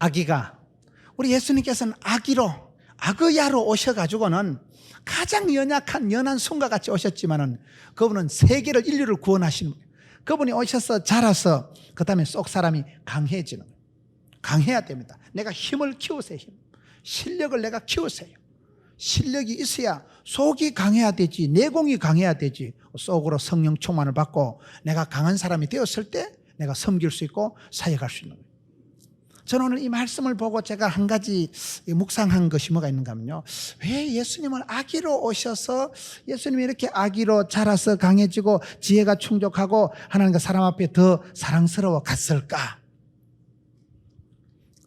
아기가, 우리 예수님께서는 아그야로 오셔가지고는 가장 연한 손과 같이 오셨지만은 그분은 세계를, 인류를 구원하시는 거예요. 그분이 오셔서 자라서 그 다음에 속 사람이 강해지는 거예요. 강해야 됩니다. 내가 힘을 키우세요. 실력을 내가 키우세요. 실력이 있어야 속이 강해야 되지, 내공이 강해야 되지. 속으로 성령 충만을 받고 내가 강한 사람이 되었을 때 내가 섬길 수 있고 사역할 수 있는 거예요. 저는 오늘 이 말씀을 보고 제가 한 가지 묵상한 것이 뭐가 있는가 하면요, 왜 예수님은 아기로 오셔서 예수님이 이렇게 아기로 자라서 강해지고 지혜가 충족하고 하나님과 사람 앞에 더 사랑스러워 갔을까?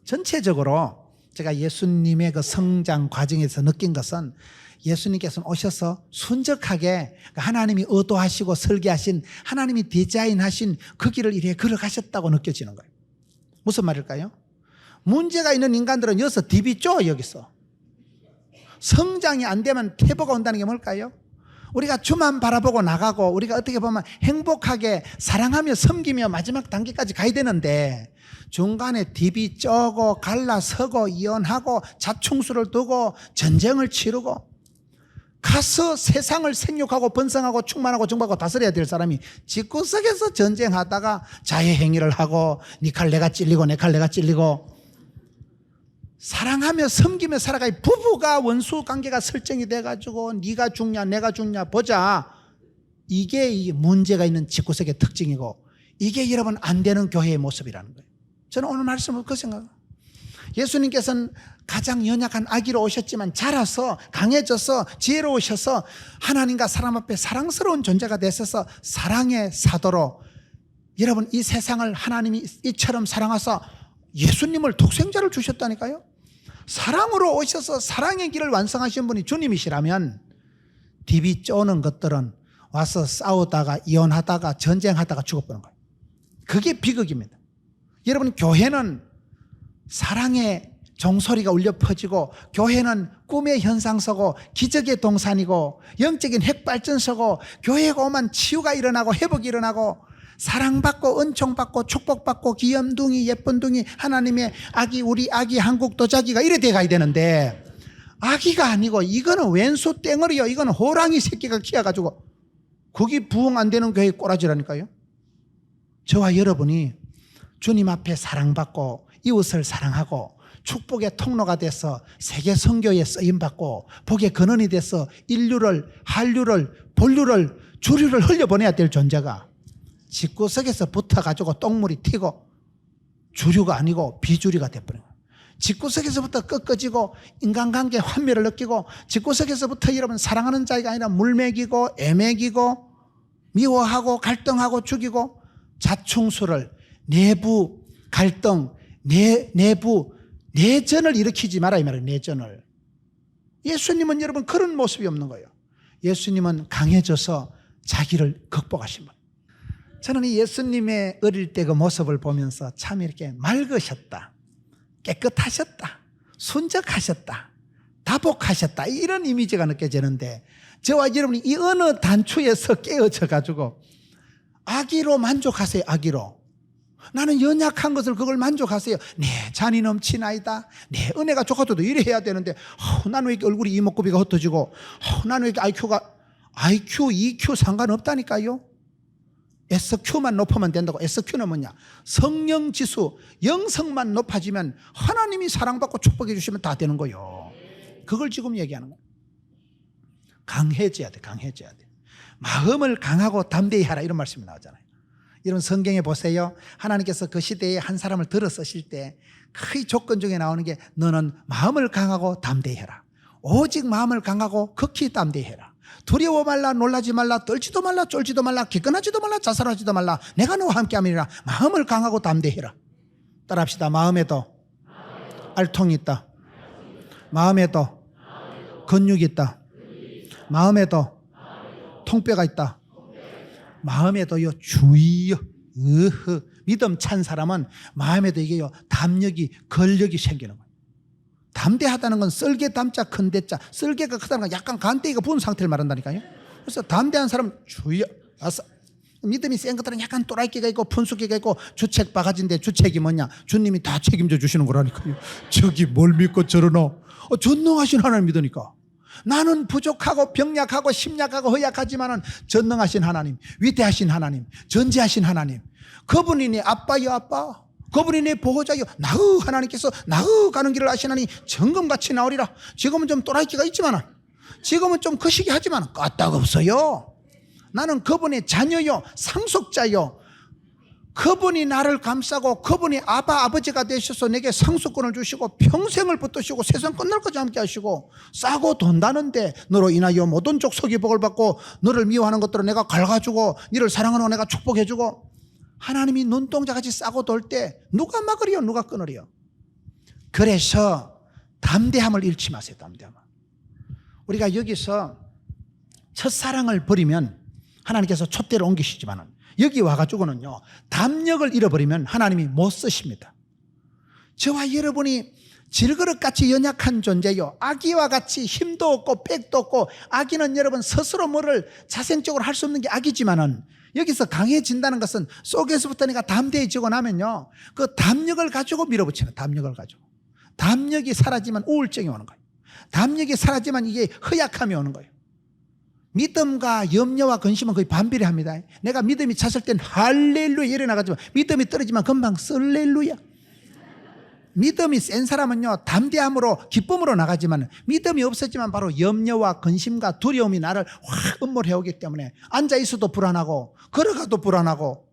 전체적으로 제가 예수님의 그 성장 과정에서 느낀 것은, 예수님께서는 오셔서 순적하게 하나님이 의도하시고 설계하신, 하나님이 디자인하신 그 길을 이렇게 걸어가셨다고 느껴지는 거예요. 무슨 말일까요? 문제가 있는 인간들은 여기서 디비 쪼, 여기서 성장이 안 되면 퇴보가 온다는 게 뭘까요? 우리가 주만 바라보고 나가고 우리가 어떻게 보면 행복하게 사랑하며 섬기며 마지막 단계까지 가야 되는데, 중간에 디비 쪼고 갈라서고 이혼하고 자충수를 두고 전쟁을 치르고 가서 세상을 생육하고 번성하고 충만하고 정복하고 다스려야 될 사람이 집구석에서 전쟁하다가 자해행위를 하고 네 칼 내가 찔리고 내 칼 내가 찔리고, 사랑하며 섬기며 살아가야 부부가 원수 관계가 설정이 돼가지고 네가 죽냐 내가 죽냐 보자. 이게 문제가 있는 집구석의 특징이고, 이게 여러분 안 되는 교회의 모습이라는 거예요. 저는 오늘 말씀을 그 생각해요. 예수님께서는 가장 연약한 아기로 오셨지만 자라서 강해져서 지혜로우셔서 하나님과 사람 앞에 사랑스러운 존재가 되셔서 사랑의 사도로, 여러분 이 세상을 하나님이 이처럼 사랑하사 예수님을 독생자를 주셨다니까요. 사랑으로 오셔서 사랑의 길을 완성하신 분이 주님이시라면 디비 쪼는 것들은 와서 싸우다가 이혼하다가 전쟁하다가 죽어버린 거예요. 그게 비극입니다. 여러분, 교회는 사랑의 종소리가 울려 퍼지고, 교회는 꿈의 현상서고 기적의 동산이고 영적인 핵발전소고, 교회가 오면 치유가 일어나고 회복이 일어나고 사랑받고 은총받고 축복받고 귀염둥이 예쁜둥이 하나님의 아기, 우리 아기 한국 도자기가 이래 돼가야 되는데, 아기가 아니고 이거는 왼수 땡어리요, 이거는 호랑이 새끼가 키워가지고 그게 부흥 안 되는 교회의 꼬라지라니까요. 저와 여러분이 주님 앞에 사랑받고 이웃을 사랑하고 축복의 통로가 돼서 세계 선교에 쓰임받고 복의 근원이 돼서 인류를, 한류를, 본류를, 주류를 흘려보내야 될 존재가 집구석에서 붙어가지고 똥물이 튀고 주류가 아니고 비주류가 돼버린 거예요. 집구석에서부터 꺾어지고 인간관계 환멸을 느끼고, 집구석에서부터 여러분 사랑하는 자가 아니라 물먹이고 애먹이고 미워하고 갈등하고 죽이고, 자충수를, 내부 갈등, 내부 내전을 일으키지 마라 이 말이에요. 내전을. 예수님은 여러분 그런 모습이 없는 거예요. 예수님은 강해져서 자기를 극복하신 분. 저는 이 예수님의 어릴 때 그 모습을 보면서 참 이렇게 맑으셨다, 깨끗하셨다, 순적하셨다, 다복하셨다, 이런 이미지가 느껴지는데, 저와 여러분이 이 어느 단추에서 깨어져 가지고 아기로 만족하세요. 아기로. 나는 연약한 것을 그걸 만족하세요. 내 잔이 넘치나이다, 내 은혜가 좋아도 이래 해야 되는데, 나는 왜 이렇게 얼굴이 이목구비가 흩어지고, 나는 왜 이렇게 IQ, EQ 상관없다니까요. SQ만 높으면 된다고. SQ는 뭐냐? 성령지수, 영성만 높아지면 하나님이 사랑받고 축복해 주시면 다 되는 거예요. 그걸 지금 얘기하는 거예요. 강해져야 돼. 강해져야 돼. 마음을 강하고 담대히 하라, 이런 말씀이 나오잖아요. 이런 성경에 보세요. 하나님께서 그 시대에 한 사람을 들어 쓰실 때 그 조건 중에 나오는 게, 너는 마음을 강하고 담대히 해라. 오직 마음을 강하고 극히 담대히 해라. 두려워 말라, 놀라지 말라, 떨지도 말라, 쫄지도 말라, 기권하지도 말라, 자살하지도 말라. 내가 너와 함께함이라. 마음을 강하고 담대히 해라. 따라합시다. 마음에도 알통이 있다. 마음에도 근육이 있다. 마음에도 통뼈가 있다. 마음에도요, 주의요, 믿음 찬 사람은 마음에도 이게요, 담력이, 권력이 생기는 거예요. 담대하다는 건 썰개 담자 큰 대자, 썰개가 크다는 건 약간 간대기가 부은 상태를 말한다니까요. 그래서 담대한 사람은 주의요, 아싸, 믿음이 센 것들은 약간 또라이끼가 있고 푼수기가 있고 주책 바가지인데 주책이 뭐냐? 주님이 다 책임져 주시는 거라니까요. 저기 뭘 믿고 저러노? 전능하신 하나님 믿으니까. 나는 부족하고 병약하고 심약하고 허약하지만은 전능하신 하나님, 위대하신 하나님, 전지하신 하나님, 그분이 내 아빠요 아빠, 그분이 내 보호자요, 나의 하나님께서 나의 가는 길을 아시나니 정금같이 나오리라. 지금은 좀 또라이끼가 있지만은, 지금은 좀 거시기 하지만은 까딱없어요. 나는 그분의 자녀요, 상속자요. 그분이 나를 감싸고 그분이 아버지가 되셔서 내게 상속권을 주시고 평생을 붙드시고 세상 끝날 까지 함께 하시고 싸고 돈다는데 너로 인하여 모든 족속이 복을 받고 너를 미워하는 것들을 내가 갉아주고 너를 사랑하는 내가 축복해주고 하나님이 눈동자같이 싸고 돌 때 누가 막으리요 누가 끊으리요. 그래서 담대함을 잃지 마세요. 담대함을. 우리가 여기서 첫사랑을 버리면 하나님께서 촛대를 옮기시지만은 여기 와가지고는요, 담력을 잃어버리면 하나님이 못 쓰십니다. 저와 여러분이 질그릇같이 연약한 존재요, 아기와 같이 힘도 없고 빽도 없고, 아기는 여러분 스스로 뭐를 자생적으로 할 수 없는 게 아기지만은 여기서 강해진다는 것은 속에서부터 내가 담대해지고 나면요, 그 담력을 가지고 밀어붙이는, 담력을 가지고. 담력이 사라지면 우울증이 오는 거예요. 담력이 사라지면 이게 허약함이 오는 거예요. 믿음과 염려와 근심은 거의 반비례합니다. 내가 믿음이 찼을 땐 할렐루야 일어나가지만 믿음이 떨어지면 금방 쓸렐루야. 믿음이 센 사람은요, 담대함으로 기쁨으로 나가지만 믿음이 없었지만 바로 염려와 근심과 두려움이 나를 확 음몰해오기 때문에 앉아있어도 불안하고 걸어가도 불안하고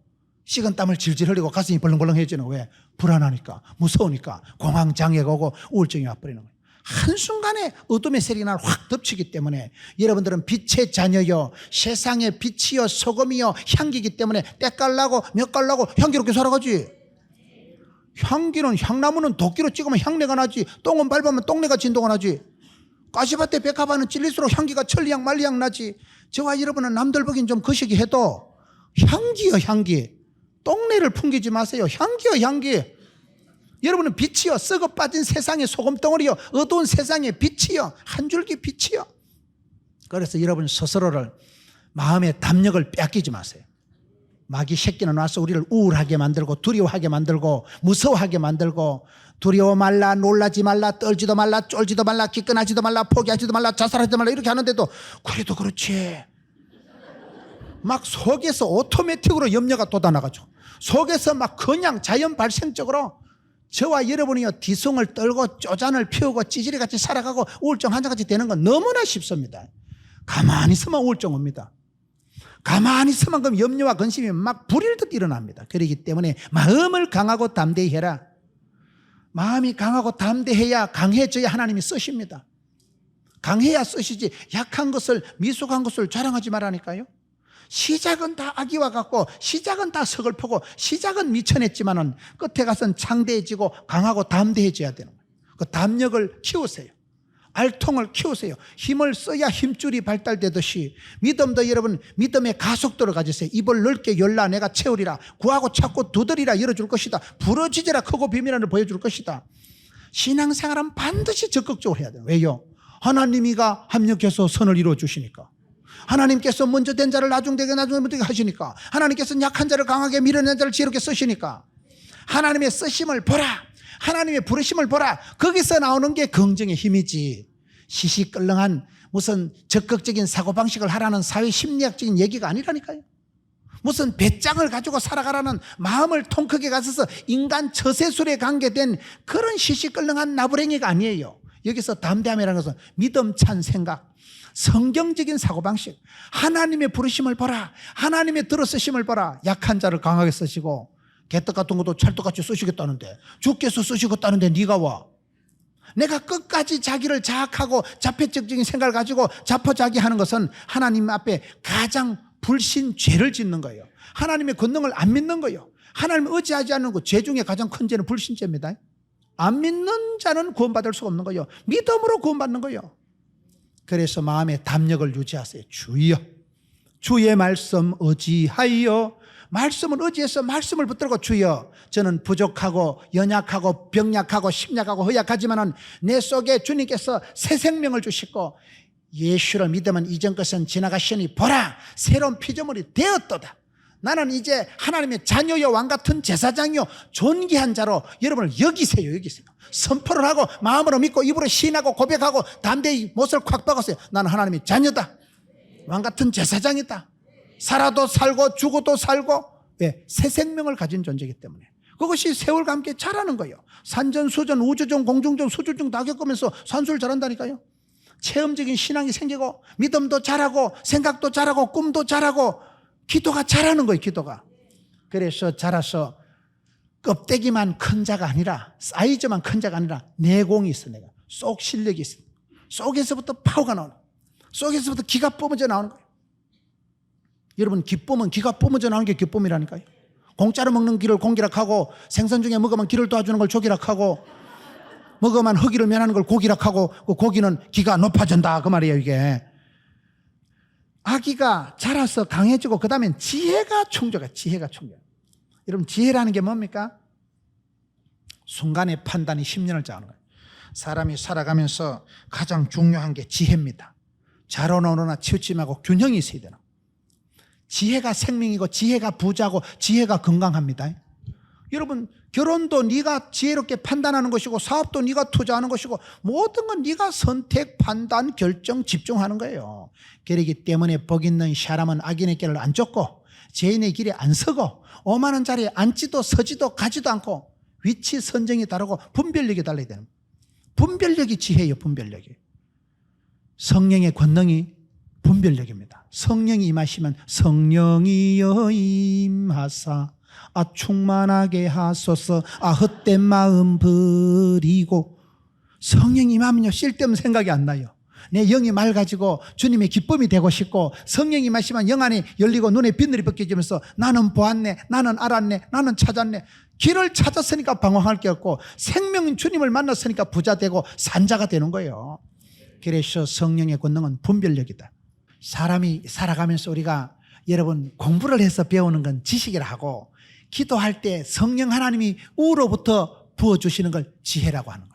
식은땀을 질질 흘리고 가슴이 벌렁벌렁해지는. 왜? 불안하니까, 무서우니까 공황장애가 오고 우울증이 와버리는 거예요. 한순간에 어둠의 세력이 나를 확 덮치기 때문에 여러분들은 빛의 자녀요, 세상의 빛이요 소금이요 향기이기 때문에 때깔나고 몇깔나고 향기롭게 살아가지. 향기는, 향나무는 도끼로 찍으면 향내가 나지, 똥은 밟으면 똥내가 진동을 하지, 가시밭에 백합화는 찔릴수록 향기가 천리향 만리향 나지. 저와 여러분은 남들 보기엔 좀 거시기 해도 향기요 향기, 똥내를 풍기지 마세요. 향기요 향기. 여러분은 빛이요, 썩어 빠진 세상의 소금덩어리요, 어두운 세상의 빛이요, 한 줄기 빛이요. 그래서 여러분 스스로를, 마음의 담력을 뺏기지 마세요. 마귀 새끼는 와서 우리를 우울하게 만들고 두려워하게 만들고 무서워하게 만들고, 두려워 말라, 놀라지 말라, 떨지도 말라, 쫄지도 말라, 기끈하지도 말라, 포기하지도 말라, 자살하지도 말라 이렇게 하는데도 그래도 그렇지, 막 속에서 오토매틱으로 염려가 돋아나가지고 속에서 막 그냥 자연 발생적으로 저와 여러분이요, 뒤숭을 떨고 쪼잔을 피우고 찌질이같이 살아가고 우울증 환자같이 되는 건 너무나 쉽습니다. 가만히 있으면 우울증 옵니다. 가만히 있으면 그럼 염려와 근심이 막 불일듯 일어납니다. 그렇기 때문에 마음을 강하고 담대히 해라. 마음이 강하고 담대해야, 강해져야 하나님이 쓰십니다. 강해야 쓰시지 약한 것을, 미숙한 것을 자랑하지 말라니까요. 시작은 다 아기와 같고 시작은 다 서글프고 시작은 미천했지만은 끝에 가서는 창대해지고 강하고 담대해져야 되는 거예요. 그 담력을 키우세요. 알통을 키우세요. 힘을 써야 힘줄이 발달되듯이 믿음도 여러분, 믿음의 가속도를 가지세요. 입을 넓게 열라 내가 채우리라. 구하고 찾고 두드리라 열어줄 것이다. 부러지지라 크고 비밀한을 보여줄 것이다. 신앙생활은 반드시 적극적으로 해야 돼요. 왜요? 하나님이가 합력해서 선을 이루어 주시니까. 하나님께서 먼저 된 자를 나중되게 나중되게 하시니까. 하나님께서 약한 자를 강하게 밀어낸 자를 지혜롭게 쓰시니까. 하나님의 쓰심을 보라, 하나님의 부르심을 보라. 거기서 나오는 게 긍정의 힘이지, 시시끌렁한 무슨 적극적인 사고방식을 하라는 사회 심리학적인 얘기가 아니라니까요. 무슨 배짱을 가지고 살아가라는, 마음을 통 크게 가서서 인간 처세술에 관계된 그런 시시끌렁한 나부랭이가 아니에요. 여기서 담대함이라는 것은 믿음 찬 생각, 성경적인 사고방식, 하나님의 부르심을 보라, 하나님의 들어쓰심을 보라. 약한 자를 강하게 쓰시고 개떡 같은 것도 찰떡같이 쓰시겠다는데, 주께서 쓰시겠다는데 네가 와. 내가 끝까지 자기를 자학하고 자폐적인 생각을 가지고 자포자기하는 것은 하나님 앞에 가장 불신 죄를 짓는 거예요. 하나님의 권능을 안 믿는 거예요. 하나님을 의지하지 않는 것, 죄 중에 가장 큰 죄는 불신죄입니다. 안 믿는 자는 구원받을 수가 없는 거예요. 믿음으로 구원받는 거예요. 그래서 마음의 담력을 유지하세요. 주여, 주의 말씀 의지하여, 말씀을 의지해서 말씀을 붙들고, 주여 저는 부족하고 연약하고 병약하고 심약하고 허약하지만 내 속에 주님께서 새 생명을 주시고 예수를 믿으면 이전 것은 지나가시니 보라 새로운 피조물이 되었도다. 나는 이제 하나님의 자녀요 왕 같은 제사장이요 존귀한 자로 여러분을 여기세요. 선포를 하고 마음으로 믿고 입으로 시인하고 고백하고 담대히 못을 콱 박았어요. 나는 하나님의 자녀다. 왕 같은 제사장이다. 살아도 살고 죽어도 살고 왜? 새 생명을 가진 존재이기 때문에 그것이 세월과 함께 자라는 거예요. 산전수전 우주전 공중전 수주전 다 겪으면서 산수를 잘한다니까요. 체험적인 신앙이 생기고 믿음도 자라고 생각도 자라고 꿈도 자라고 기도가 자라는 거예요. 기도가. 그래서 자라서 껍데기만 큰 자가 아니라 사이즈만 큰 자가 아니라 내공이 있어. 내가 속 실력이 있어. 속에서부터 파워가 나오는 거예요. 속에서부터 기가 뿜어져 나오는 거예요. 여러분 기쁨은 기가 뿜어져 나오는 게 기쁨이라니까요. 공짜로 먹는 기를 공기락하고 생선 중에 먹으면 기를 도와주는 걸 조기락하고 먹으면 허기를 면하는 걸 고기락하고 그 고기는 기가 높아진다 그 말이에요. 이게 아기가 자라서 강해지고 그 다음엔 지혜가 충족해. 지혜가 충족. 여러분 지혜라는 게 뭡니까? 순간의 판단이 10년을 짜는 거예요. 사람이 살아가면서 가장 중요한 게 지혜입니다. 자로나 오로나 치우침하고 균형이 있어야 되나. 지혜가 생명이고 지혜가 부자고 지혜가 건강합니다. 여러분 결혼도 네가 지혜롭게 판단하는 것이고 사업도 네가 투자하는 것이고 모든 건 네가 선택, 판단, 결정, 집중하는 거예요. 그렇기 때문에 복 있는 사람은 악인의 길을 안 쫓고 죄인의 길에 안 서고 오만한 자리에 앉지도 서지도 가지도 않고 위치 선정이 다르고 분별력이 달라야 되는 거예요. 분별력이 지혜예요. 분별력이. 성령의 권능이 분별력입니다. 성령이 임하시면 성령이여 임하사 충만하게 하소서 헛된 마음 버리고 성령이 임하면요 쓸데없는 생각이 안 나요. 내 영이 맑아지고 주님의 기쁨이 되고 싶고 성령이 임하시면 영 안이 열리고 눈에 빛들이 벗겨지면서 나는 보았네, 나는 알았네, 나는 찾았네. 길을 찾았으니까 방황할 게 없고 생명인 주님을 만났으니까 부자 되고 산자가 되는 거예요. 그래서 성령의 권능은 분별력이다. 사람이 살아가면서 우리가 여러분 공부를 해서 배우는 건 지식이라 하고 기도할 때 성령 하나님이 우로부터 부어주시는 걸 지혜라고 하는 거예요.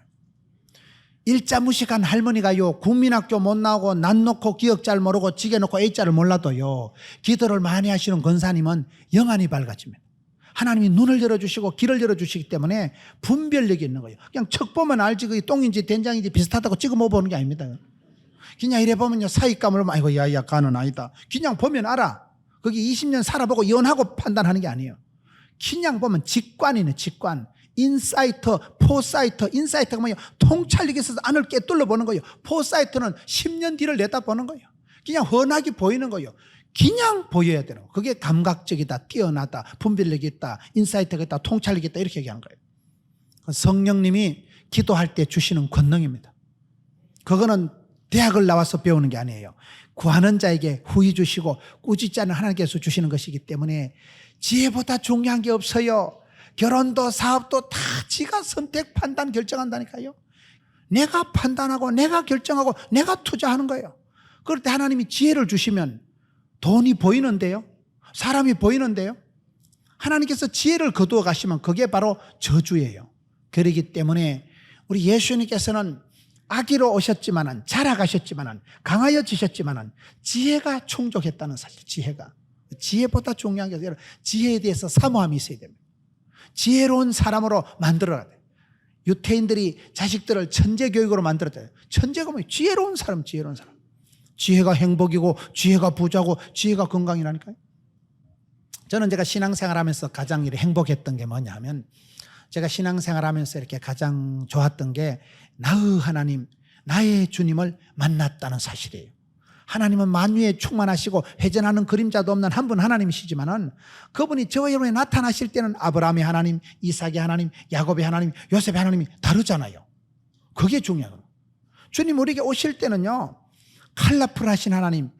일자무식한 할머니가요 국민학교 못 나오고 난 놓고 기억 잘 모르고 지게 놓고 A자를 몰라도요 기도를 많이 하시는 권사님은 영안이 밝아집니다. 하나님이 눈을 열어주시고 길을 열어주시기 때문에 분별력이 있는 거예요. 그냥 척 보면 알지 그게 똥인지 된장인지 비슷하다고 찍어 먹어보는 게 아닙니다. 그냥 이래 보면요 사익감을 아이고 야야 가는 아니다. 그냥 보면 알아. 거기 20년 살아보고 연하고 판단하는 게 아니에요. 그냥 보면 직관이네. 직관. 인사이터, 포사이터. 인사이터가 뭐예요? 통찰력이 있어서 안을 깨뚫러 보는 거예요. 포사이터는 10년 뒤를 내다보는 거예요. 그냥 훤하게 보이는 거예요. 그냥 보여야 되는 거예요. 그게 감각적이다, 뛰어나다, 분별력이 있다, 인사이터가 있다, 통찰력이 있다 이렇게 얘기하는 거예요. 성령님이 기도할 때 주시는 권능입니다. 그거는 대학을 나와서 배우는 게 아니에요. 구하는 자에게 후히 주시고 꾸짖지 않는 하나님께서 주시는 것이기 때문에 지혜보다 중요한 게 없어요. 결혼도 사업도 다 지가 선택, 판단, 결정한다니까요. 내가 판단하고 내가 결정하고 내가 투자하는 거예요. 그럴 때 하나님이 지혜를 주시면 돈이 보이는데요. 사람이 보이는데요. 하나님께서 지혜를 거두어 가시면 그게 바로 저주예요. 그렇기 때문에 우리 예수님께서는 아기로 오셨지만은 자라가셨지만은 강하여지셨지만은 지혜가 충족했다는 사실. 지혜보다 중요한 게 아니라 지혜에 대해서 사모함이 있어야 됩니다. 지혜로운 사람으로 만들어야 돼요. 유태인들이 자식들을 천재 교육으로 만들었대요. 천재가 뭐예요? 지혜로운 사람. 지혜가 행복이고 지혜가 부자고 지혜가 건강이라니까요. 저는 제가 신앙생활하면서 가장 행복했던 게 뭐냐 하면 제가 신앙생활하면서 이렇게 가장 좋았던 게 나의 하나님, 나의 주님을 만났다는 사실이에요. 하나님은 만유에 충만하시고 회전하는 그림자도 없는 한 분 하나님이시지만은 그분이 저와 여러분이 나타나실 때는 아브라함의 하나님, 이삭의 하나님, 야곱의 하나님, 요셉의 하나님이 다르잖아요. 그게 중요해요. 주님 우리에게 오실 때는요 컬러풀하신 하나님,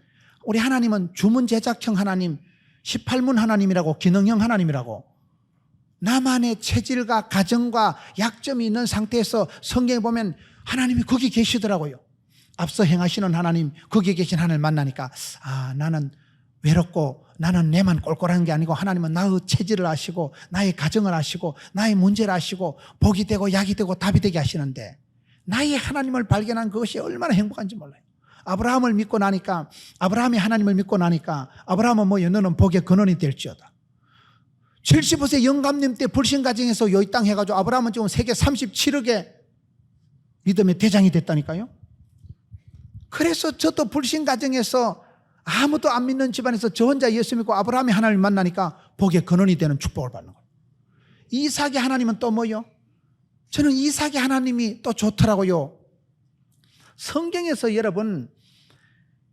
우리 하나님은 주문 제작형 하나님, 18문 하나님이라고, 기능형 하나님이라고, 나만의 체질과 가정과 약점이 있는 상태에서 성경에 보면 하나님이 거기 계시더라고요. 앞서 행하시는 하나님, 거기에 계신 하나님을 만나니까 나는 외롭고 나는 내만 꼴꼴한 게 아니고 하나님은 나의 체질을 아시고 나의 가정을 아시고 나의 문제를 아시고 복이 되고 약이 되고 답이 되게 하시는데 나의 하나님을 발견한 그것이 얼마나 행복한지 몰라요. 아브라함을 믿고 나니까, 아브라함이 하나님을 믿고 나니까 아브라함은 뭐예요? 너는 복의 근원이 될지어다. 75세 영감님 때 불신 가정에서 요 땅 해가지고 아브라함은 지금 세계 37억의 믿음의 대장이 됐다니까요. 그래서 저도 불신 가정에서 아무도 안 믿는 집안에서 저 혼자 예수 믿고 아브라함이 하나님을 만나니까 복의 근원이 되는 축복을 받는 거예요. 이삭의 하나님은 또 뭐요? 저는 이삭의 하나님이 또 좋더라고요. 성경에서 여러분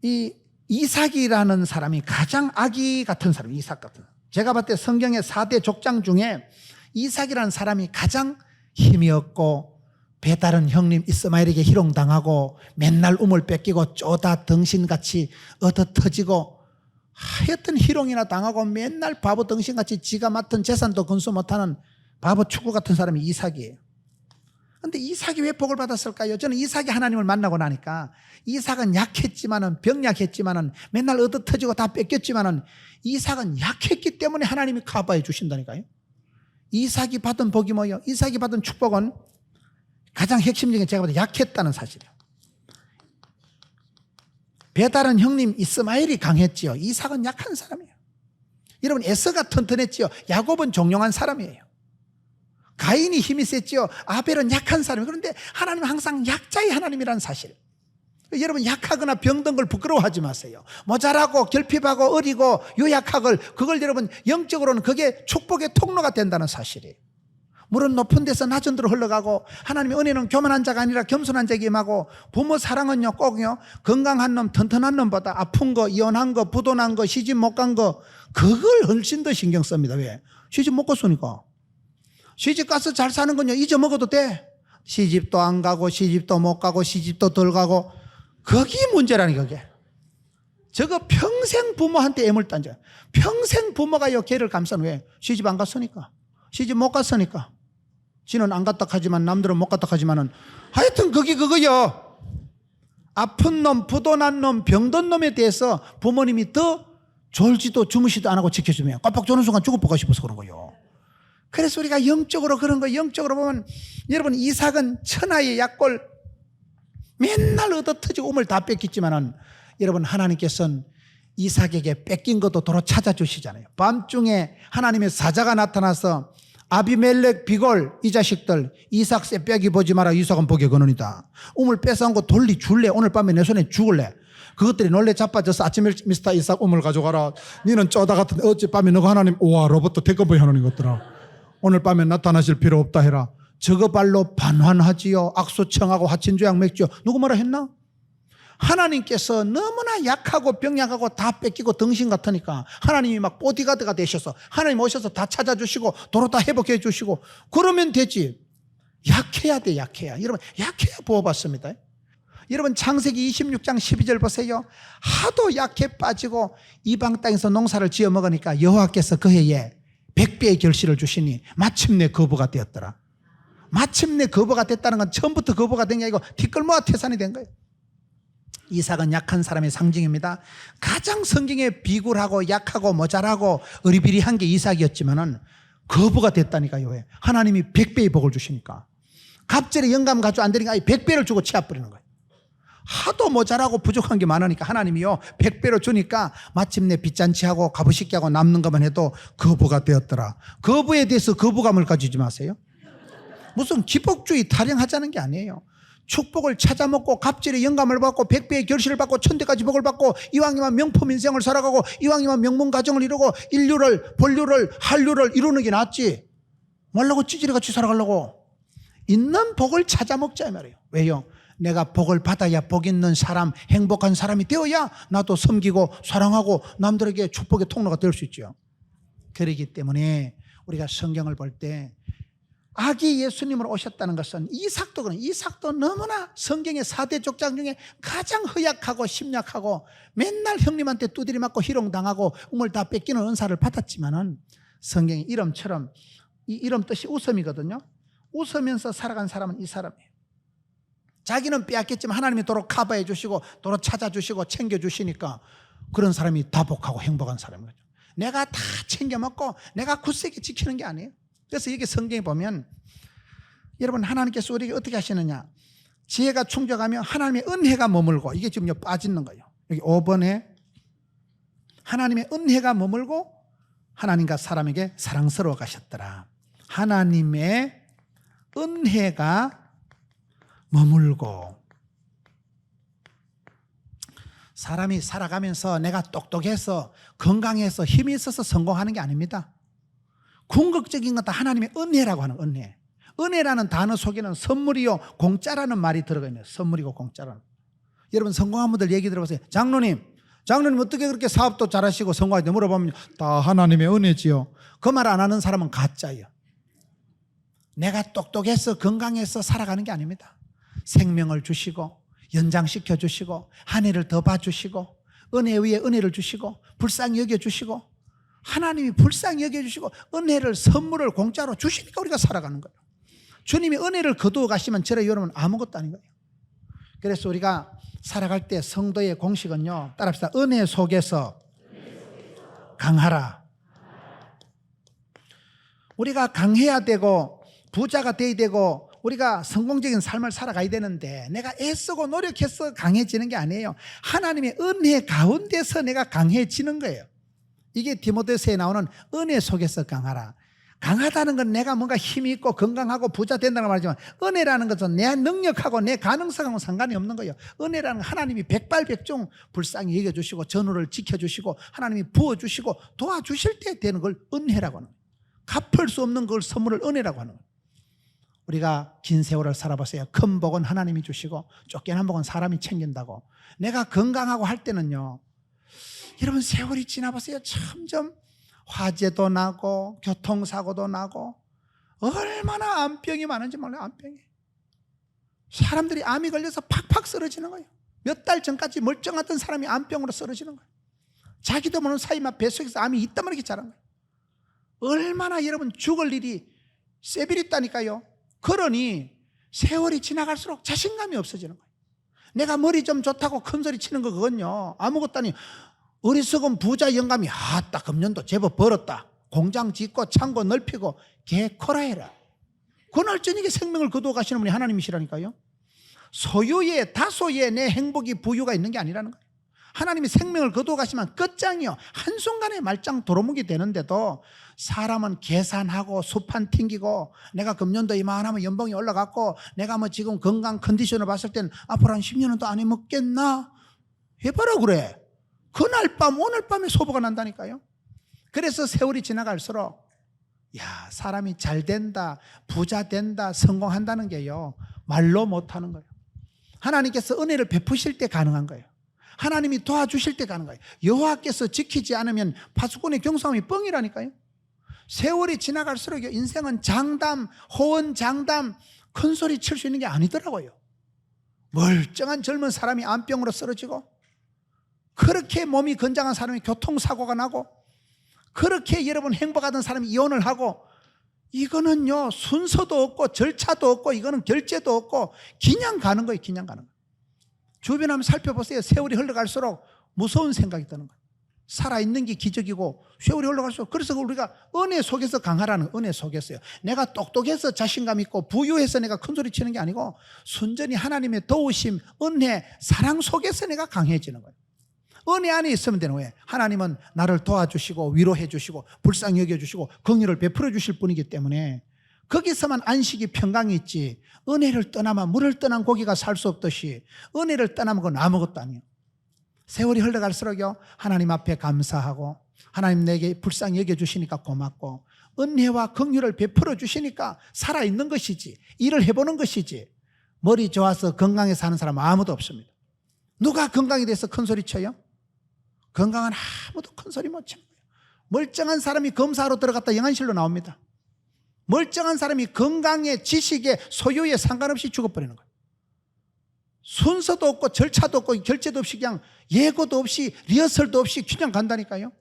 이 이삭이라는 사람이 가장 아기 같은 사람이에요. 이삭 같은 사람. 제가 봤을 때 성경의 4대 족장 중에 이삭이라는 사람이 가장 힘이 없고 배다른 형님 이스마엘에게 희롱당하고 맨날 우물 뺏기고 쪼다 덩신같이 얻어터지고 하여튼 희롱이나 당하고 맨날 바보 덩신같이 지가 맡은 재산도 건수 못하는 바보 축구 같은 사람이 이삭이에요. 그런데 이삭이 왜 복을 받았을까요? 저는 이삭이 하나님을 만나고 나니까 이삭은 약했지만은 병약했지만은 맨날 얻어터지고 다 뺏겼지만은 이삭은 약했기 때문에 하나님이 커버해 주신다니까요. 이삭이 받은 복이 뭐예요? 이삭이 받은 축복은 가장 핵심적인 제가 볼 때 약했다는 사실이에요. 배다른 형님 이스마엘이 강했지요. 이삭은 약한 사람이에요. 여러분 에서가 튼튼했지요. 야곱은 종용한 사람이에요. 가인이 힘이 셌지요. 아벨은 약한 사람이에요. 그런데 하나님은 항상 약자의 하나님이라는 사실. 여러분 약하거나 병든 걸 부끄러워하지 마세요. 모자라고 결핍하고 어리고 요약하걸 그걸 여러분 영적으로는 그게 축복의 통로가 된다는 사실이에요. 물은 높은 데서 낮은 데로 흘러가고 하나님의 은혜는 교만한 자가 아니라 겸손한 자에게 임하고 부모 사랑은요 꼭요 건강한 놈 튼튼한 놈보다 아픈 거 이혼한 거 부도난 거 시집 못 간 거 그걸 훨씬 더 신경 씁니다. 왜? 시집 못 갔으니까. 시집 가서 잘 사는 건요 잊어먹어도 돼. 시집도 안 가고 시집도 못 가고 시집도 덜 가고 그게 문제라니 그게. 저거 평생 부모한테 애물 딴자. 평생 부모가요 걔를 감싸는 왜? 시집 안 갔으니까. 시집 못 갔으니까. 지는 안 갔다 하지만 남들은 못 갔다 하지만은 하여튼 그게 그거요. 아픈 놈, 부도난 놈, 병든 놈에 대해서 부모님이 더 졸지도 주무시도 안 하고 지켜주면 깜빡 조는 순간 죽어보고 싶어서 그런 거예요. 그래서 우리가 영적으로 그런 거 영적으로 보면 여러분 이삭은 천하의 약골 맨날 얻어터지고 우물 다 뺏겼지만은 여러분 하나님께서는 이삭에게 뺏긴 것도 도로 찾아주시잖아요. 밤중에 하나님의 사자가 나타나서 아비멜렉 비골 이 자식들 이삭 쇠빼기 보지 마라. 이삭은 복의 근원이다. 우물 뺏어온 거 돌리 줄래? 오늘 밤에 내 손에 죽을래? 그것들이 놀래 자빠져서 아침에 미스터 이삭 우물 가져가라. 니는 쪼다 같은데 어젯밤에 너가 하나님 우와 로봇도 태권보이 하나님 같더라. 오늘 밤에 나타나실 필요 없다 해라. 저거 발로 반환하지요. 악수청하고 하친주약 맥주 누구 뭐라 했나? 하나님께서 너무나 약하고 병약하고 다 뺏기고 덩신 같으니까 하나님이 막 보디가드가 되셔서 하나님 오셔서 다 찾아주시고 도로 다 회복해 주시고 그러면 되지. 약해야 돼. 약해야. 여러분 약해야 보호받습니다. 여러분 창세기 26장 12절 보세요. 하도 약해 빠지고 이방 땅에서 농사를 지어 먹으니까 여호와께서 그 해에 100배의 결실을 주시니 마침내 거부가 되었더라. 마침내 거부가 됐다는 건 처음부터 거부가 된 게 아니고 티끌모아 태산이 된 거예요. 이삭은 약한 사람의 상징입니다. 가장 성경에 비굴하고 약하고 모자라고 어리비리한 게 이삭이었지만은 거부가 됐다니까요. 왜? 하나님이 100배의 복을 주시니까. 갑절에 영감 가지고 안 되니까 100배를 주고 치아뿌리는 거예요. 하도 모자라고 부족한 게 많으니까 하나님이요 100배로 주니까 마침내 빚잔치하고 가부식기하고 남는 것만 해도 거부가 되었더라. 거부에 대해서 거부감을 가지지 마세요. 무슨 기복주의 타령하자는 게 아니에요. 축복을 찾아먹고 갑절에 영감을 받고 100배의 결실을 받고 천대까지 복을 받고 이왕이면 명품 인생을 살아가고 이왕이면 명문 가정을 이루고 인류를 본류를 한류를 이루는 게 낫지. 말라고 찌질이같이 살아가려고. 있는 복을 찾아먹자 이 말이에요. 왜요? 내가 복을 받아야 복 있는 사람 행복한 사람이 되어야 나도 섬기고 사랑하고 남들에게 축복의 통로가 될 수 있죠. 그렇기 때문에 우리가 성경을 볼 때 아기 예수님으로 오셨다는 것은 이삭도 너무나 성경의 4대 족장 중에 가장 허약하고 심약하고 맨날 형님한테 두드리 맞고 희롱당하고 우물 다 뺏기는 은사를 받았지만은 성경의 이름처럼 이 이름 뜻이 웃음이거든요. 웃으면서 살아간 사람은 이 사람이에요. 자기는 빼앗겼지만 하나님이 도로 커버해 주시고 도로 찾아주시고 챙겨주시니까 그런 사람이 다복하고 행복한 사람인 거죠. 내가 다 챙겨 먹고 내가 굳세게 지키는 게 아니에요. 그래서 여기 성경에 보면 여러분 하나님께서 우리에게 어떻게 하시느냐. 지혜가 충족하며 하나님의 은혜가 머물고 이게 지금 빠지는 거예요. 여기 5번에 하나님의 은혜가 머물고 하나님과 사람에게 사랑스러워 가셨더라. 하나님의 은혜가 머물고, 사람이 살아가면서 내가 똑똑해서 건강해서 힘이 있어서 성공하는 게 아닙니다. 궁극적인 건 다 하나님의 은혜라고 하는 은혜. 은혜라는 단어 속에는 선물이요 공짜라는 말이 들어가 있네요. 선물이고 공짜라는. 여러분 성공한 분들 얘기 들어보세요. 장로님 어떻게 그렇게 사업도 잘하시고 성공하는지 물어보면 다 하나님의 은혜지요. 그 말 안 하는 사람은 가짜예요. 내가 똑똑해서 건강해서 살아가는 게 아닙니다. 생명을 주시고 연장시켜 주시고 한 해를 더 봐주시고 은혜 위에 은혜를 주시고 불쌍히 여겨주시고 하나님이 불쌍히 여겨주시고 은혜를 선물을 공짜로 주시니까 우리가 살아가는 거예요. 주님이 은혜를 거두어 가시면 저래 여러분 아무것도 아닌 거예요. 그래서 우리가 살아갈 때 성도의 공식은요, 따라합시다. 은혜 속에서 강하라. 우리가 강해야 되고 부자가 돼야 되고 우리가 성공적인 삶을 살아가야 되는데 내가 애쓰고 노력해서 강해지는 게 아니에요. 하나님의 은혜 가운데서 내가 강해지는 거예요. 이게 디모데서에 나오는 은혜 속에서 강하라. 강하다는 건 내가 뭔가 힘이 있고 건강하고 부자 된다는 말이지만 은혜라는 것은 내 능력하고 내 가능성하고 상관이 없는 거예요. 은혜라는 건 하나님이 백발백중 불쌍히 여겨주시고 전우를 지켜주시고 하나님이 부어주시고 도와주실 때 되는 걸 은혜라고 하는 거예요. 갚을 수 없는 걸 선물을 은혜라고 하는 거예요. 우리가 긴 세월을 살아보세요. 큰 복은 하나님이 주시고 쫓겨난 복은 사람이 챙긴다고. 내가 건강하고 할 때는요, 여러분 세월이 지나보세요. 점점 화재도 나고 교통사고도 나고 얼마나 암병이 많은지 몰라요. 암병이. 사람들이 암이 걸려서 팍팍 쓰러지는 거예요. 몇 달 전까지 멀쩡하던 사람이 암병으로 쓰러지는 거예요. 자기도 모르는 사이 막 뱃속에서 암이 있단 말이게 자란 거예요. 얼마나 여러분 죽을 일이 세비렸다니까요. 그러니 세월이 지나갈수록 자신감이 없어지는 거예요. 내가 머리 좀 좋다고 큰소리 치는 거 그건요 아무것도 아니에요. 어리석은 부자 영감이 아따 금년도 제법 벌었다. 공장 짓고 창고 넓히고 개코라 해라. 그날 저녁에 생명을 거두어 가시는 분이 하나님이시라니까요. 소유에 다소에 내 행복이 부유가 있는 게 아니라는 거예요. 하나님이 생명을 거두어 가시면 끝장이요. 한순간에 말짱 도루묵이 되는데도 사람은 계산하고 수판 튕기고 내가 금년도 이만하면 연봉이 올라갔고 내가 뭐 지금 건강 컨디션을 봤을 땐 앞으로 한 10년은 또 안 해먹겠나? 해봐라 그래. 그날 밤 오늘 밤에 소보가 난다니까요. 그래서 세월이 지나갈수록 야 사람이 잘 된다 부자 된다 성공한다는 게요 말로 못하는 거예요. 하나님께서 은혜를 베푸실 때 가능한 거예요. 하나님이 도와주실 때 가는 거예요. 여호와께서 지키지 않으면 파수꾼의 경성함이 뻥이라니까요. 세월이 지나갈수록 인생은 장담, 호언장담, 큰소리 칠 수 있는 게 아니더라고요. 멀쩡한 젊은 사람이 암병으로 쓰러지고 그렇게 몸이 건장한 사람이 교통사고가 나고 그렇게 여러분 행복하던 사람이 이혼을 하고 이거는요 순서도 없고 절차도 없고 이거는 결제도 없고 그냥 가는 거예요. 그냥 가는 거예요. 주변 한번 살펴보세요. 세월이 흘러갈수록 무서운 생각이 드는 거예요. 살아있는 게 기적이고 세월이 흘러갈수록 그래서 우리가 은혜 속에서 강하라는 은혜 속에서요. 내가 똑똑해서 자신감 있고 부유해서 내가 큰소리 치는 게 아니고 순전히 하나님의 도우심, 은혜, 사랑 속에서 내가 강해지는 거예요. 은혜 안에 있으면 되는 거예요. 하나님은 나를 도와주시고 위로해 주시고 불쌍히 여겨주시고 긍휼을 베풀어 주실 분이기 때문에 거기서만 안식이 평강이 있지 은혜를 떠나면 물을 떠난 고기가 살 수 없듯이 은혜를 떠나면 그건 아무것도 아니에요. 세월이 흘러갈수록요 하나님 앞에 감사하고 하나님 내게 불쌍히 여겨주시니까 고맙고 은혜와 긍휼을 베풀어 주시니까 살아있는 것이지 일을 해보는 것이지 머리 좋아서 건강해서 사는 사람은 아무도 없습니다. 누가 건강이 돼서 큰소리 쳐요? 건강은 아무도 큰소리 못 치는 거예요. 멀쩡한 사람이 검사하러 들어갔다 영안실로 나옵니다. 멀쩡한 사람이 건강에 지식에 소유에 상관없이 죽어버리는 거예요. 순서도 없고 절차도 없고 결제도 없이 그냥 예고도 없이 리허설도 없이 그냥 간다니까요.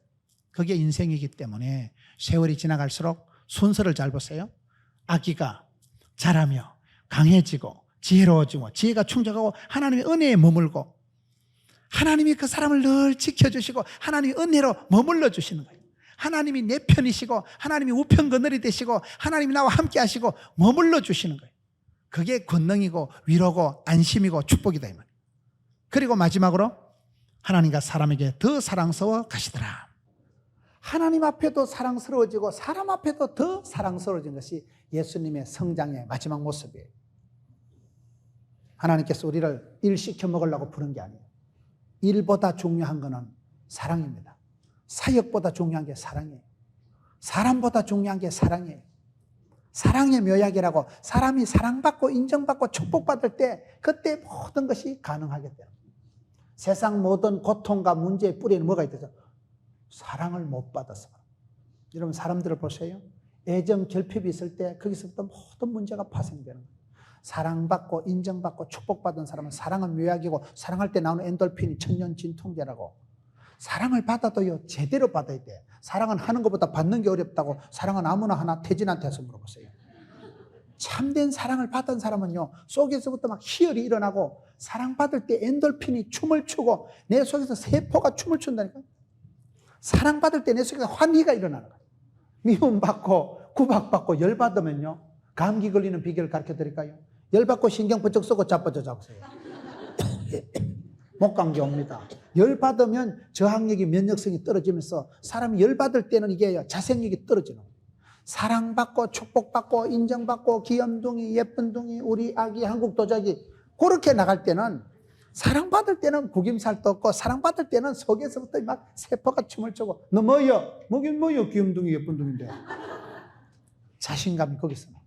그게 인생이기 때문에 세월이 지나갈수록 순서를 잘 보세요. 아기가 자라며 강해지고 지혜로워지고 지혜가 충족하고 하나님의 은혜에 머물고 하나님이 그 사람을 늘 지켜주시고 하나님이 은혜로 머물러 주시는 거예요. 하나님이 내 편이시고 하나님이 우편 그늘이 되시고 하나님이 나와 함께 하시고 머물러 주시는 거예요. 그게 권능이고 위로고 안심이고 축복이다 이 말이에요. 그리고 마지막으로 하나님과 사람에게 더 사랑스러워 가시더라. 하나님 앞에도 사랑스러워지고 사람 앞에도 더 사랑스러워진 것이 예수님의 성장의 마지막 모습이에요. 하나님께서 우리를 일 시켜 먹으려고 부른 게 아니에요. 일보다 중요한 것은 사랑입니다. 사역보다 중요한 게 사랑이에요. 사람보다 중요한 게 사랑이에요. 사랑의 묘약이라고, 사람이 사랑받고 인정받고 축복받을 때 그때 모든 것이 가능하게 돼요. 세상 모든 고통과 문제의 뿌리는 뭐가 있대요? 사랑을 못 받아서. 여러분 사람들을 보세요. 애정 결핍이 있을 때 거기서부터 모든 문제가 파생되는 거예요. 사랑받고 인정받고 축복받은 사람은 사랑은 묘약이고, 사랑할 때 나오는 엔돌핀이 천년 진통제라고. 사랑을 받아도요, 제대로 받아야 돼. 사랑은 하는 것보다 받는 게 어렵다고. 사랑은 아무나 하나 태진한테 해서 물어보세요. 참된 사랑을 받은 사람은요, 속에서부터 막 희열이 일어나고, 사랑받을 때 엔돌핀이 춤을 추고 내 속에서 세포가 춤을 춘다니까. 사랑받을 때 내 속에서 환희가 일어나는 거예요. 미움받고 구박받고 열받으면요, 감기 걸리는 비결을 가르쳐 드릴까요? 열받고 신경 번쩍 쓰고 자빠져 잡으세요. 목감기 옵니다. 열받으면 저항력이, 면역성이 떨어지면서 사람이 열받을 때는 이게 자생력이 떨어지는 거예요. 사랑받고 축복받고 인정받고 귀염둥이 예쁜둥이 우리 아기 한국 도자기 그렇게 나갈 때는, 사랑받을 때는 구김살도 없고 사랑받을 때는 속에서부터 막 세포가 춤을 추고, 너 뭐여? 뭐긴 뭐여? 귀염둥이 예쁜둥인데. 자신감이 거기서 나요.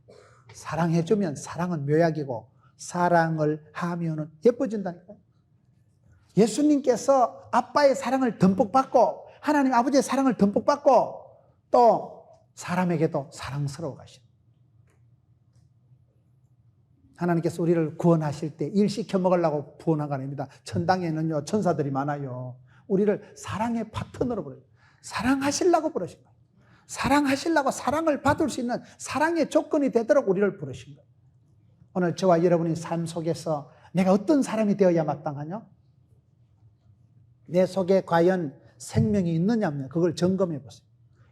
사랑해주면 사랑은 묘약이고, 사랑을 하면은 예뻐진다니까요. 예수님께서 아빠의 사랑을 듬뿍 받고 하나님 아버지의 사랑을 듬뿍 받고 또 사람에게도 사랑스러워 가시는, 하나님께서 우리를 구원하실 때 일 시켜 먹으려고 구원한 거 아닙니다. 천당에는요 천사들이 많아요. 우리를 사랑의 파트너로 부르요. 사랑하시려고 부르신 거예요. 사랑하시려고, 사랑을 받을 수 있는 사랑의 조건이 되도록 우리를 부르신 거예요. 오늘 저와 여러분의 삶 속에서 내가 어떤 사람이 되어야 마땅하냐? 내 속에 과연 생명이 있느냐면 그걸 점검해 보세요.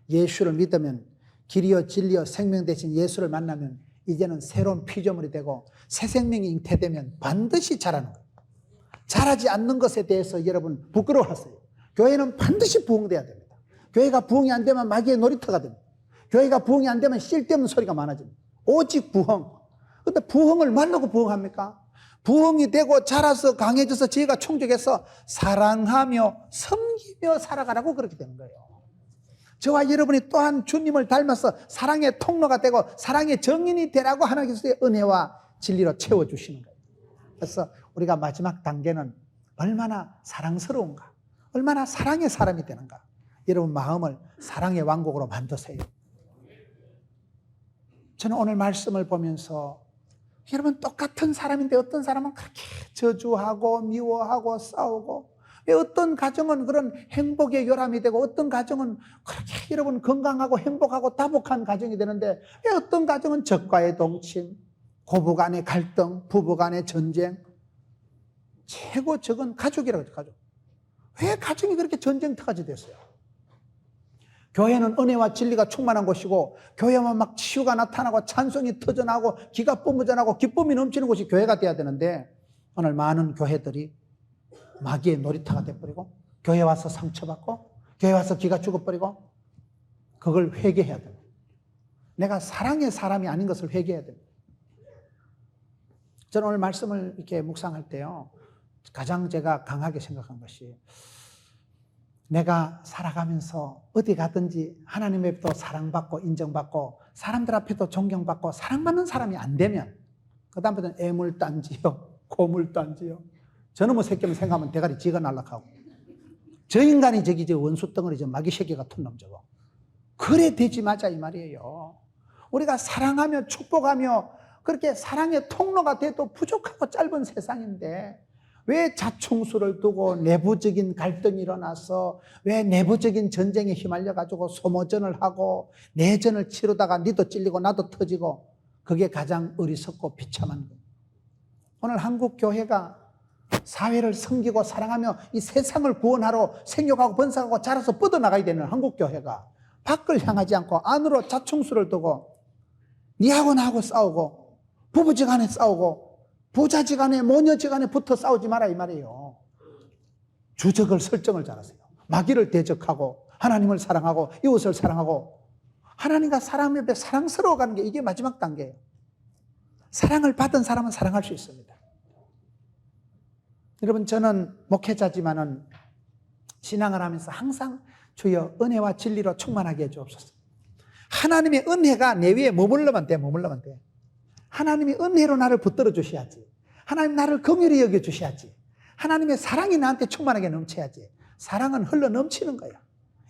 예수를 믿으면, 길이요 진리요 생명 대신 예수를 만나면 이제는 새로운 피조물이 되고 새 생명이 잉태되면 반드시 자라는 거예요. 자라지 않는 것에 대해서 여러분 부끄러워하세요. 교회는 반드시 부흥돼야 됩니다. 교회가 부흥이 안 되면 마귀의 놀이터가 됩니다. 교회가 부흥이 안 되면 쓸데없는 소리가 많아집니다. 오직 부흥. 근데 부흥을 말라고 부흥합니까? 부흥이 되고 자라서 강해져서 지혜가 충족해서 사랑하며 섬기며 살아가라고 그렇게 되는 거예요. 저와 여러분이 또한 주님을 닮아서 사랑의 통로가 되고 사랑의 정인이 되라고 하나님께서 은혜와 진리로 채워주시는 거예요. 그래서 우리가 마지막 단계는 얼마나 사랑스러운가, 얼마나 사랑의 사람이 되는가. 여러분 마음을 사랑의 왕국으로 만드세요. 저는 오늘 말씀을 보면서 여러분 똑같은 사람인데 어떤 사람은 그렇게 저주하고 미워하고 싸우고, 왜 어떤 가정은 그런 행복의 요람이 되고 어떤 가정은 그렇게 여러분 건강하고 행복하고 다복한 가정이 되는데, 왜 어떤 가정은 적과의 동침, 고부 간의 갈등, 부부 간의 전쟁, 최고 적은 가족이라고 해요. 가족. 왜 가정이 그렇게 전쟁터까지 됐어요? 교회는 은혜와 진리가 충만한 곳이고, 교회만 막 치유가 나타나고 찬송이 터져나고 기가 뿜어져나고 기쁨이 넘치는 곳이 교회가 돼야 되는데, 오늘 많은 교회들이 마귀의 놀이터가 돼버리고, 교회 와서 상처받고 교회 와서 기가 죽어버리고, 그걸 회개해야 됩니다. 내가 사랑의 사람이 아닌 것을 회개해야 됩니다. 저는 오늘 말씀을 이렇게 묵상할 때요, 가장 제가 강하게 생각한 것이, 내가 살아가면서 어디 가든지 하나님 앞에도 사랑받고 인정받고 사람들 앞에도 존경받고 사랑받는 사람이 안 되면 그 다음부터는 애물단지요, 고물단지요, 저놈의 새끼만 생각하면 대가리 지가 날락하고, 저 인간이 저기 저 원수 덩어리 저 마귀 새끼 같은 놈 저거, 그래 되지 마자 이 말이에요. 우리가 사랑하며 축복하며 그렇게 사랑의 통로가 돼도 부족하고 짧은 세상인데, 왜 자충수를 두고 내부적인 갈등이 일어나서, 왜 내부적인 전쟁에 휘말려가지고 소모전을 하고 내전을 치르다가 니도 찔리고 나도 터지고, 그게 가장 어리석고 비참한 거예요. 오늘 한국 교회가 사회를 섬기고 사랑하며 이 세상을 구원하러 생육하고 번성하고 자라서 뻗어나가야 되는 한국 교회가 밖을 향하지 않고 안으로 자충수를 두고 니하고 나하고 싸우고 부부지간에 싸우고 부자지간에 모녀지간에 붙어 싸우지 마라 이 말이에요. 주적을 설정을 잘하세요. 마귀를 대적하고 하나님을 사랑하고 이웃을 사랑하고 하나님과 사람 옆에 사랑스러워가는 게 이게 마지막 단계예요. 사랑을 받은 사람은 사랑할 수 있습니다. 여러분, 저는 목회자지만은 신앙을 하면서 항상 주여 은혜와 진리로 충만하게 해주옵소서. 하나님의 은혜가 내 위에 머물러만 돼. 하나님이 은혜로 나를 붙들어 주셔야지. 하나님 나를 긍휼히 여겨 주셔야지. 하나님의 사랑이 나한테 충만하게 넘쳐야지. 사랑은 흘러 넘치는 거야.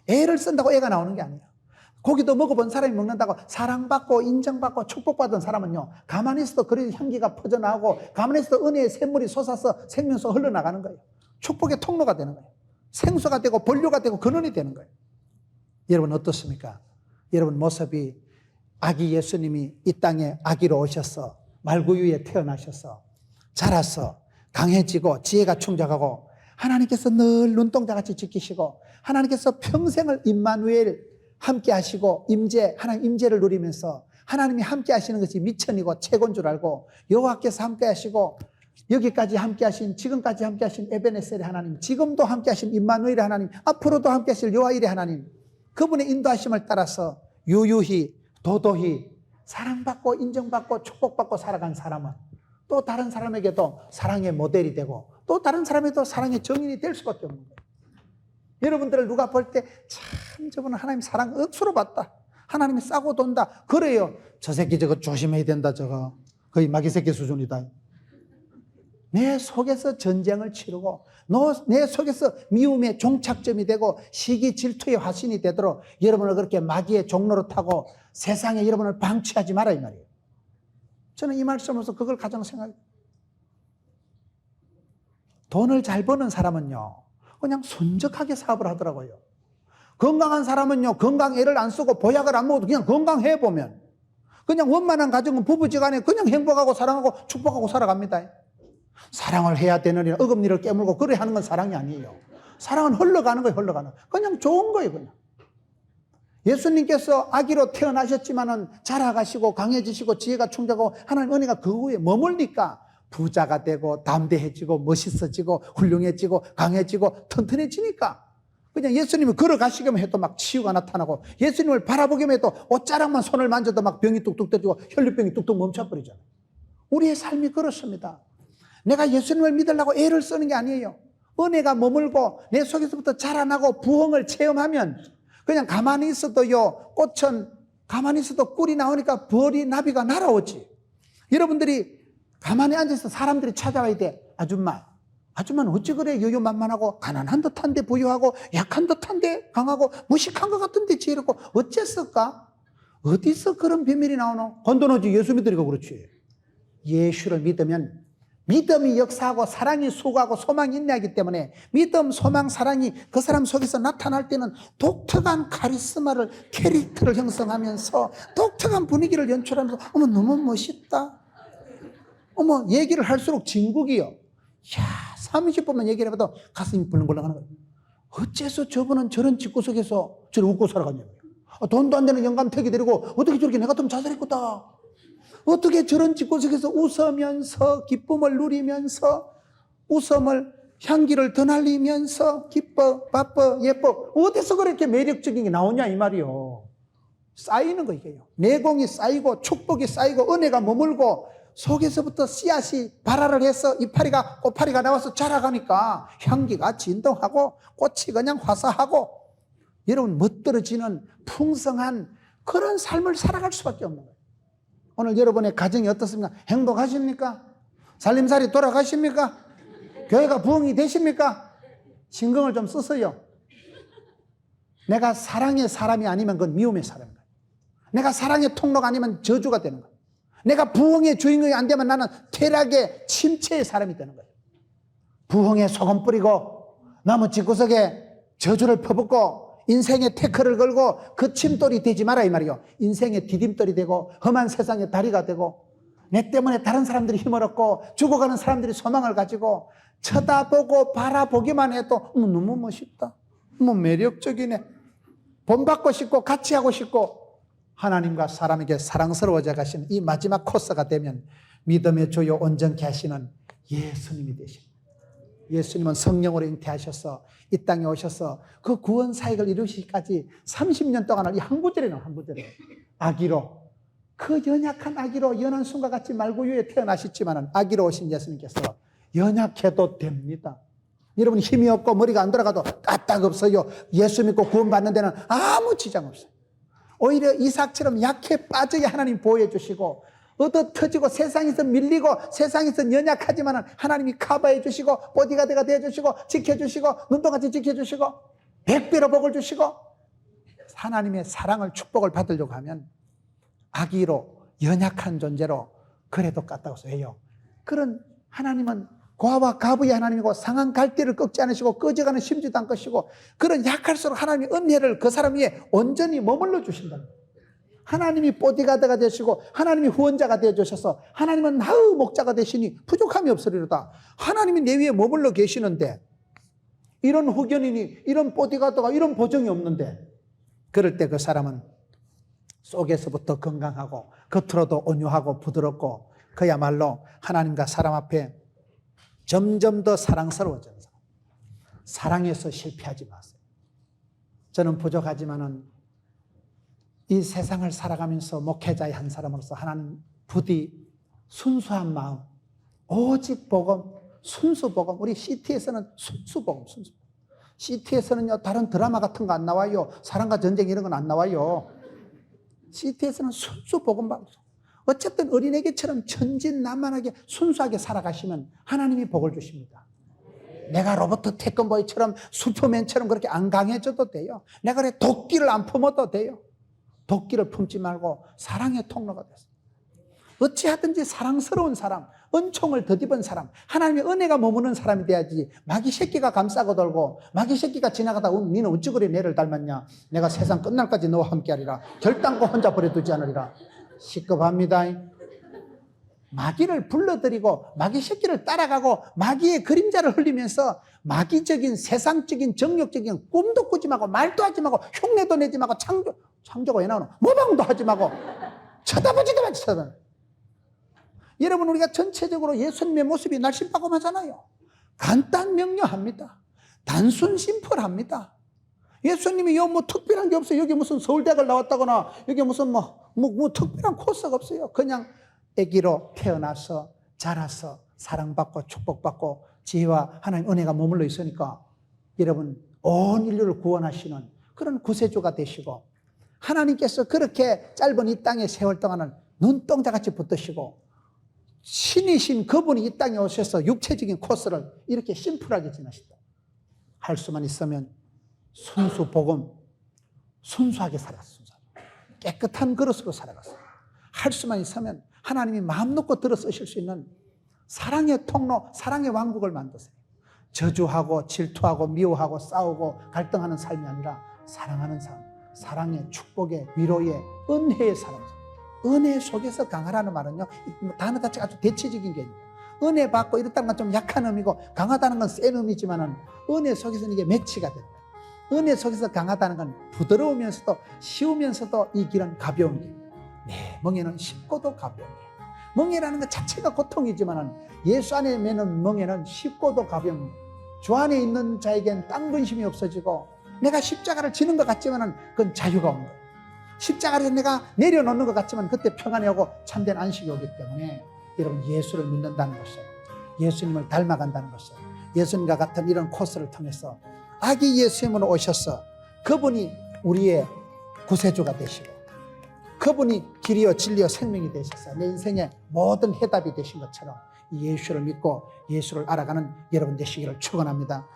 애를 쓴다고 애가 나오는 게 아니야. 고기도 먹어본 사람이 먹는다고 사랑받고 인정받고 축복받은 사람은요, 가만히 있어도 그런 향기가 퍼져나오고 가만히 있어도 은혜의 샘물이 솟아서 생명수 흘러나가는 거예요. 축복의 통로가 되는 거예요. 생수가 되고 본류가 되고 근원이 되는 거예요. 여러분 어떻습니까? 여러분 모습이 아기 예수님이 이 땅에 아기로 오셔서 말구유에 태어나셔서 자라서 강해지고 지혜가 충족하고 하나님께서 늘 눈동자같이 지키시고 하나님께서 평생을 임마누엘 함께 하시고 하나님 임재를 누리면서 하나님이 함께 하시는 것이 미천이고 최고인 줄 알고 여호와께서 함께 하시고 여기까지 함께 하신 지금까지 함께 하신 에베네셀의 하나님, 지금도 함께 하신 임마누엘의 하나님, 앞으로도 함께 하실 여호와일의 하나님, 그분의 인도하심을 따라서 유유히 도도히 사랑받고 인정받고 축복받고 살아간 사람은 또 다른 사람에게도 사랑의 모델이 되고 또 다른 사람에게도 사랑의 정인이 될 수밖에 없는 거예요. 여러분들을 누가 볼 때 참 저분은 하나님 사랑 억수로 받다, 하나님이 싸고 돈다, 그래요. 저 새끼 저거 조심해야 된다, 저거 거의 마귀 새끼 수준이다. 내 속에서 전쟁을 치르고 내 속에서 미움의 종착점이 되고 시기 질투의 화신이 되도록 여러분을 그렇게 마귀의 종로로 타고 세상에 여러분을 방치하지 마라 이 말이에요. 저는 이 말씀으로서 그걸 가장 생각해요. 돈을 잘 버는 사람은요 그냥 순적하게 사업을 하더라고요. 건강한 사람은요 건강애를 안 쓰고 보약을 안 먹어도 그냥 건강해 보면 그냥 원만한 가정은 부부지간에 그냥 행복하고 사랑하고 축복하고 살아갑니다. 사랑을 해야 되느니 어금니를 깨물고 그래 하는 건 사랑이 아니에요. 사랑은 흘러가는 거예요. 흘러가는 그냥 좋은 거예요. 그냥 예수님께서 아기로 태어나셨지만은 자라가시고 강해지시고 지혜가 충족하고 하나님 은혜가 그 후에 머물니까 부자가 되고 담대해지고 멋있어지고 훌륭해지고 강해지고 튼튼해지니까 그냥 예수님이 걸어가시기만 해도 막 치유가 나타나고 예수님을 바라보기만 해도 옷자락만 손을 만져도 막 병이 뚝뚝 떨어지고 혈류병이 뚝뚝 멈춰버리잖아요. 우리의 삶이 그렇습니다. 내가 예수님을 믿으려고 애를 쓰는 게 아니에요. 은혜가 머물고 내 속에서부터 자라나고 부흥을 체험하면 그냥 가만히 있어도요 꽃은 가만히 있어도 꿀이 나오니까 벌이 나비가 날아오지. 여러분들이 가만히 앉아서 사람들이 찾아와야 돼. 아줌마는 어찌 그래 여유만만하고 가난한 듯한데 부유하고 약한 듯한데 강하고 무식한 것 같은데 지혜롭고 어째서일까? 어디서 그런 비밀이 나오노? 건도노지 예수 믿으니까 그렇지. 예수를 믿으면 믿음이 역사하고 사랑이 수고하고 소망이 인내하기 때문에 믿음, 소망, 사랑이 그 사람 속에서 나타날 때는 독특한 카리스마를 캐릭터를 형성하면서 독특한 분위기를 연출하면서 어머 너무 멋있다. 어머 얘기를 할수록 진국이요. 야 30분만 얘기를 해봐도 가슴이 벌렁벌렁 하는 거예요. 어째서 저분은 저런 집구석에서 저를 웃고 살아갔냐고요. 돈도 안 되는 영감택이 데리고 어떻게 저렇게 내 같으면 자살했겠다. 어떻게 저런 집구석에서 웃으면서 기쁨을 누리면서 웃음을 향기를 드날리면서 기뻐 바빠 예뻐 어디서 그렇게 매력적인 게 나오냐 이 말이요. 쌓이는 거 이게요. 내공이 쌓이고 축복이 쌓이고 은혜가 머물고 속에서부터 씨앗이 발화를 해서 이파리가 꽃파리가 나와서 자라가니까 향기가 진동하고 꽃이 그냥 화사하고 여러분 멋들어지는 풍성한 그런 삶을 살아갈 수밖에 없는 거예요. 오늘 여러분의 가정이 어떻습니까? 행복하십니까? 살림살이 돌아가십니까? 교회가 부흥이 되십니까? 신경을 좀 쓰세요. 내가 사랑의 사람이 아니면 그건 미움의 사람인 거예요. 내가 사랑의 통로가 아니면 저주가 되는 거예요. 내가 부흥의 주인공이 안 되면 나는 퇴락의 침체의 사람이 되는 거예요. 부흥에 소금 뿌리고 나무 집구석에 저주를 퍼붓고 인생의 태클을 걸고 그 침돌이 되지 마라 이 말이요. 인생의 디딤돌이 되고 험한 세상의 다리가 되고 내 때문에 다른 사람들이 힘을 얻고 죽어가는 사람들이 소망을 가지고 쳐다보고 바라보기만 해도 너무 멋있다. 매력적이네. 본받고 싶고 같이 하고 싶고 하나님과 사람에게 사랑스러워져 가시는 이 마지막 코스가 되면 믿음의 주요 온전케 하시는 예수님이 되십니다. 예수님은 성령으로 잉태하셔서 이 땅에 오셔서 그 구원 사역을 이루시기까지 30년 동안을 이 한 구절에는 한 구절에 아기로, 그 연약한 아기로, 연한 순과 같이 말구유에 태어나셨지만 아기로 오신 예수님께서 연약해도 됩니다. 여러분 힘이 없고 머리가 안 돌아가도 까딱 없어요. 예수 믿고 구원받는 데는 아무 지장 없어요. 오히려 이삭처럼 약해 빠지게 하나님 보호해 주시고, 얻어 터지고 세상에서 밀리고 세상에서 연약하지만 하나님이 커버해 주시고 보디가드가 되어 주시고 지켜주시고 눈동같이 지켜주시고 100배로 복을 주시고, 하나님의 사랑을 축복을 받으려고 하면 아기로 연약한 존재로 그래도 까딱없어. 왜요? 그런 하나님은 고아와 가부의 하나님이고 상한 갈대를 꺾지 않으시고 꺼져가는 심지도 않을 것이고, 그런 약할수록 하나님의 은혜를 그 사람 위에 온전히 머물러 주신다. 하나님이 보디가드가 되시고 하나님이 후원자가 되어주셔서 하나님은 나의 목자가 되시니 부족함이 없으리로다. 하나님이 내 위에 머물러 계시는데 이런 후견인이, 이런 보디가드가, 이런 보정이 없는데, 그럴 때 그 사람은 속에서부터 건강하고 겉으로도 온유하고 부드럽고 그야말로 하나님과 사람 앞에 점점 더 사랑스러워지는 사람. 사랑해서 실패하지 마세요. 저는 부족하지만은 이 세상을 살아가면서 목회자의 한 사람으로서 하나님 부디 순수한 마음, 오직 복음, 순수 복음. 우리 CT에서는 순수 복음, 순수. CT에서는요 다른 드라마 같은 거 안 나와요. 사랑과 전쟁 이런 건 안 나와요. CT에서는 순수 복음 방송. 어쨌든 어린애기처럼 천진난만하게 순수하게 살아가시면 하나님이 복을 주십니다. 내가 로버트 태권보이처럼 슈퍼맨처럼 그렇게 안 강해져도 돼요. 내가 그래 도끼를 안 품어도 돼요. 도끼를 품지 말고 사랑의 통로가 됐어요. 어찌하든지 사랑스러운 사람, 은총을 덧입은 사람, 하나님의 은혜가 머무는 사람이 돼야지. 마귀 새끼가 감싸고 돌고 마귀 새끼가 지나가다 니는 어찌 그래 내를 닮았냐, 내가 세상 끝날까지 너와 함께하리라, 결단코 혼자 버려두지 않으리라. 시급합니다. 마귀를 불러들이고 마귀 새끼를 따라가고 마귀의 그림자를 흘리면서 마귀적인 세상적인 정욕적인 꿈도 꾸지 말고 말도 하지 말고 흉내도 내지 말고 창조가 왜 나오노? 모방도 하지 말고 쳐다보지도 마지. 여러분 우리가 전체적으로 예수님의 모습이 날씬빠꼼하잖아요. 간단 명료합니다. 단순 심플합니다. 예수님이 여기 뭐 특별한 게 없어요. 여기 무슨 서울대학을 나왔다거나 여기 무슨 뭐 특별한 코스가 없어요. 그냥 아기로 태어나서 자라서 사랑받고 축복받고 지혜와 하나님 은혜가 머물러 있으니까 여러분 온 인류를 구원하시는 그런 구세주가 되시고, 하나님께서 그렇게 짧은 이 땅의 세월 동안은 눈동자같이 붙드시고 신이신 그분이 이 땅에 오셔서 육체적인 코스를 이렇게 심플하게 지나신다. 할 수만 있으면 순수 복음, 순수하게 살았어. 깨끗한 그릇으로 살아갔어. 할 수만 있으면 하나님이 마음 놓고 들어 쓰실 수 있는 사랑의 통로, 사랑의 왕국을 만드세요. 저주하고 질투하고 미워하고 싸우고 갈등하는 삶이 아니라 사랑하는 삶, 사랑의 축복의 위로의 은혜의 삶. 은혜 속에서 강하라는 말은요, 단어 자체가 아주 대체적인 개념이에요. 은혜 받고 이렇다는 건 좀 약한 의미고 강하다는 건 센 의미지만은 은혜 속에서는 이게 매치가 됩니다. 은혜 속에서 강하다는 건 부드러우면서도 쉬우면서도 이 길은 가벼운 길. 네, 멍에는 쉽고도 가벼운 길. 멍에라는 것 자체가 고통이지만은 예수 안에 매는 멍에는 쉽고도 가벼운 길. 주 안에 있는 자에겐 땅 근심이 없어지고 내가 십자가를 지는 것 같지만은 그건 자유가 오는 거예요. 십자가를 내가 내려놓는 것 같지만 그때 평안이 오고 참된 안식이 오기 때문에 여러분 예수를 믿는다는 것은, 예수님을 닮아간다는 것은, 예수님과 같은 이런 코스를 통해서 아기 예수님으로 오셔서 그분이 우리의 구세주가 되시고 그분이 길이요 진리요 생명이 되셔서 내 인생의 모든 해답이 되신 것처럼 예수를 믿고 예수를 알아가는 여러분 되시기를 축원합니다.